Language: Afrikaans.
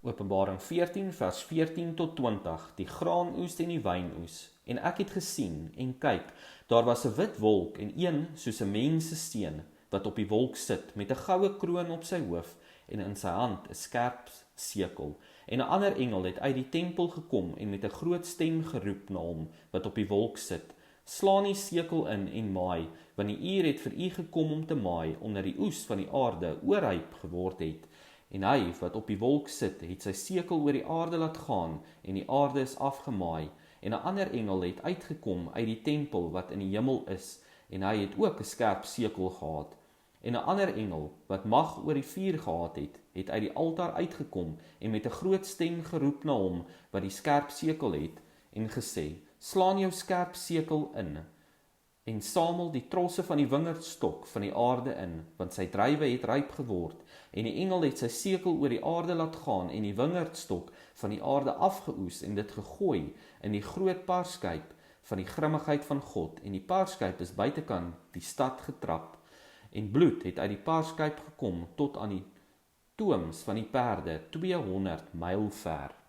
Openbaring 14 vers 14 tot 20, die graanoes en die wynoes. En ek het gesien, en kyk, daar was 'n wit wolk, en een soos 'n mensesteen, wat op die wolk sit, met 'n goue kroon op sy hoof, en in sy hand 'n skerp sekel. En 'n ander engel het uit die tempel gekom, en met 'n groot stem geroep na hom, wat op die wolk sit, slaan die sekel in en maai, want die uur het vir u gekom om te maai, omdat die oes van die aarde oorryp geword het. En hy wat op die wolk sit, het sy sekel oor die aarde laat gaan, en die aarde is afgemaai. En 'n ander engel het uitgekom uit die tempel wat in die hemel is, en hy het ook 'n skerp sekel gehad. En 'n ander engel, wat mag oor die vuur gehad het, het uit die altaar uitgekom, en met 'n groot stem geroep na hom, wat die skerp sekel het, en gesê, slaan jou skerp sekel in, en samel die trosse van die wingerdstok van die aarde in, want sy druiwe het ryp geword. En die engel het sy sekel oor die aarde laat gaan, en die wingerdstok van die aarde afgeoes, en dit gegooi in die groot parskyp van die grimmigheid van God. En die parskyp is buitekant die stad getrap, en bloed het uit die parskyp gekom tot aan die tooms van die perde, 200 myl ver.